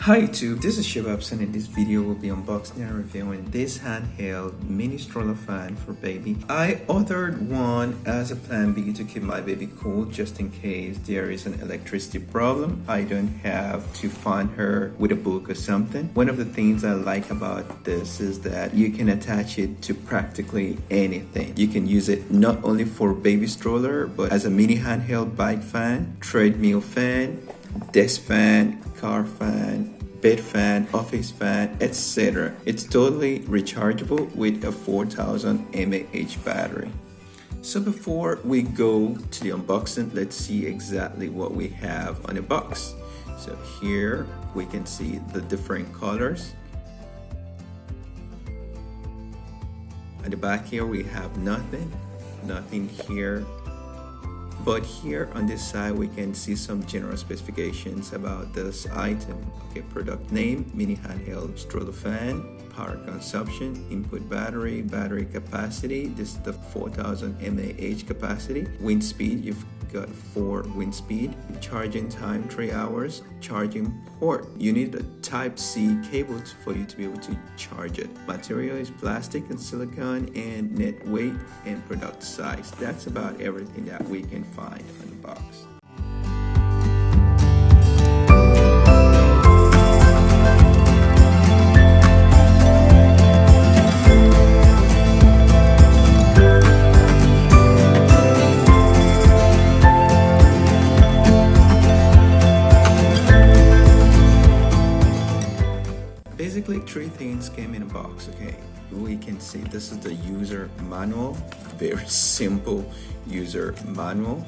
Hi YouTube, this is Shababs, and in this video we'll be unboxing and reviewing this handheld mini stroller fan for baby. I ordered one as a plan B to keep my baby cool just in case there is an electricity problem. I don't have to find her with a book or something. One of the things I like about this is that you can attach it to practically anything. You can use it not only for baby stroller but as a mini handheld bike fan, treadmill fan, desk fan, car fan, bed fan, office fan, etc. It's totally rechargeable with a 4000 mAh battery. So before we go to the unboxing, let's see exactly what we have on the box. So here we can see the different colors. At the back here we have nothing here. But here on this side we can see some general specifications about this item. Okay, product name, mini handheld stroller fan, power consumption, input battery, battery capacity. This is the 4000 mAh capacity. Wind speed, you've got 4 wind speed. Charging time 3 hours. Charging port, you need a Type-C cable for you to be able to charge it. Material is plastic and silicone, and net weight and product size. That's about everything that we can find on the box. Basically, 3 things came in a box. Okay, we can see this is the user manual, very simple user manual,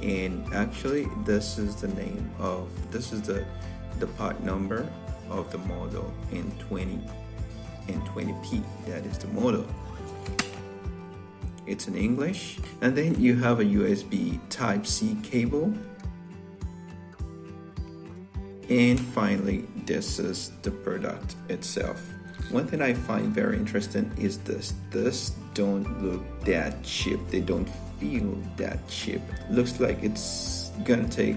and actually this is the name of the part number of the model N20P. That is the model. It's in English, and then you have a USB Type-C cable. And finally, this is the product itself. One thing I find very interesting is this don't look that cheap. They don't feel that cheap. Looks like it's gonna take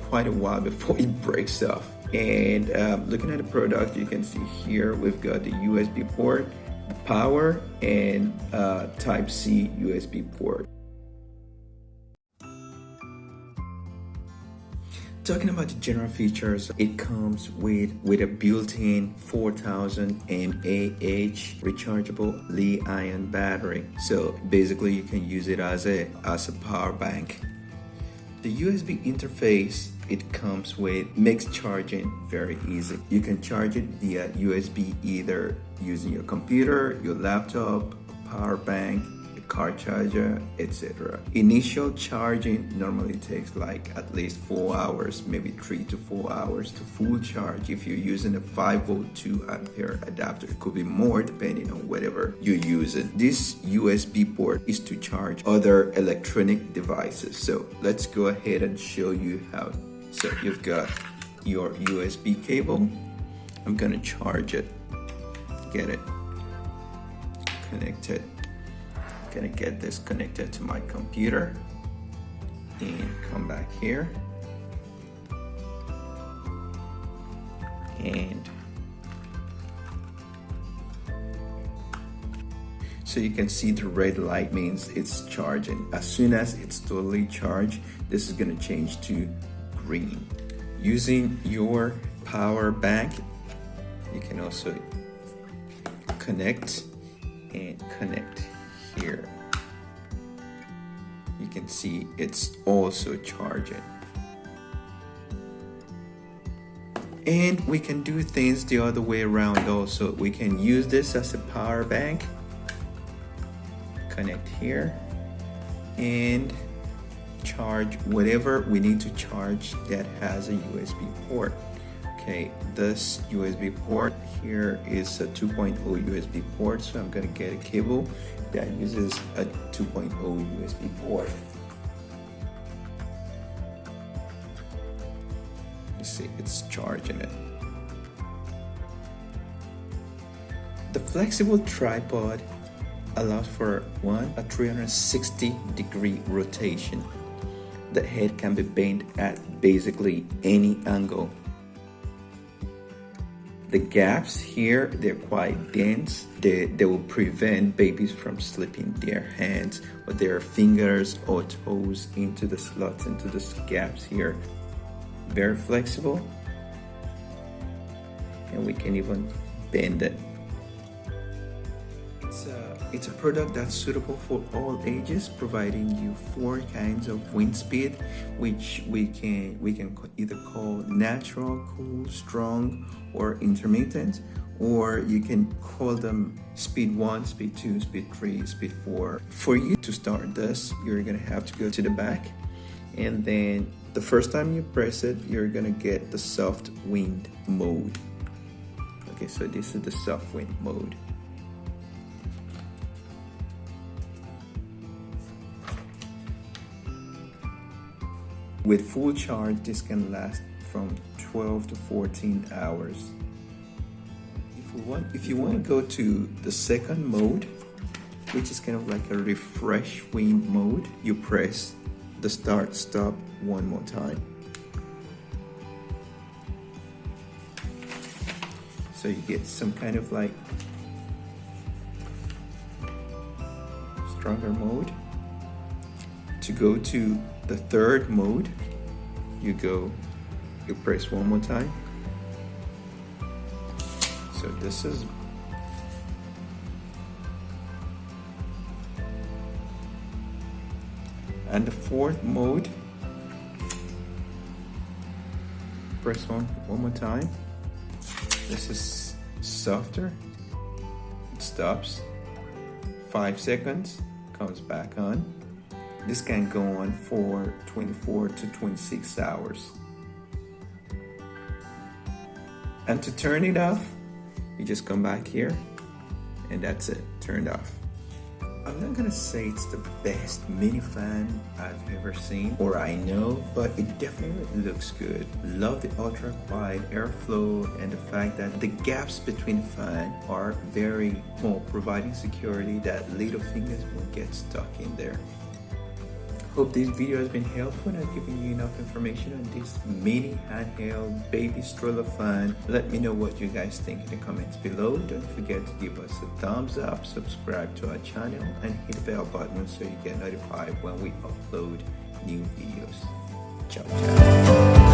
quite a while before it breaks off. And looking at the product, you can see here we've got the USB port, the power, and Type-C USB port. Talking about the general features, it comes with a built-in 4000 mAh rechargeable Li-ion battery. So basically you can use it as a power bank. The USB interface it comes with makes charging very easy. You can charge it via USB either using your computer, your laptop, power bank, car charger, etc. Initial charging normally takes like at least 4 hours, maybe 3 to 4 hours to full charge if you're using a 5-volt 2-ampere adapter. It could be more depending on whatever you're using. This USB port is to charge other electronic devices. So let's go ahead and show you how. So you've got your USB cable. I'm gonna charge it, get it connected. Gonna get this connected to my computer and come back here, and so you can see the red light means it's charging. As soon as it's totally charged, this is gonna change to green. Using your power bank, you can also connect here. You can see it's also charging. And we can do things the other way around also. We can use this as a power bank, connect here, and charge whatever we need to charge that has a USB port. Okay, this USB port here is a 2.0 USB port, so I'm gonna get a cable that uses a 2.0 USB port. You see, it's charging it. The flexible tripod allows for a 360-degree rotation. The head can be bent at basically any angle. The gaps here, they're quite dense. They will prevent babies from slipping their hands or their fingers or toes into the slots, into the gaps here. Very flexible, and we can even bend it. It's a product that's suitable for all ages, providing you 4 kinds of wind speed, which we can either call natural, cool, strong, or intermittent, or you can call them speed 1, speed 2, speed 3, speed 4. For you to start this, you're gonna have to go to the back, and then the first time you press it, you're gonna get the soft wind mode. Okay, so this is the soft wind mode. With full charge, this can last from 12 to 14 hours. If you want to go to the second mode, which is kind of like a refresh wind mode, you press the start stop one more time. So you get some kind of like stronger mode. To go to the third mode, you press one more time. So this is and the fourth mode, press one more time. This is softer. It stops 5 seconds, comes back on. This can go on for 24 to 26 hours. And to turn it off, you just come back here and that's it, turned off. I'm not gonna say it's the best mini fan I've ever seen or I know, but it definitely looks good. Love the ultra quiet airflow and the fact that the gaps between fan are very small, providing security that little fingers won't get stuck in there. Hope this video has been helpful and giving you enough information on this mini handheld baby stroller fan. Let me know what you guys think in the comments below. Don't forget to give us a thumbs up, subscribe to our channel, and hit the bell button so you get notified when we upload new videos. Ciao, ciao.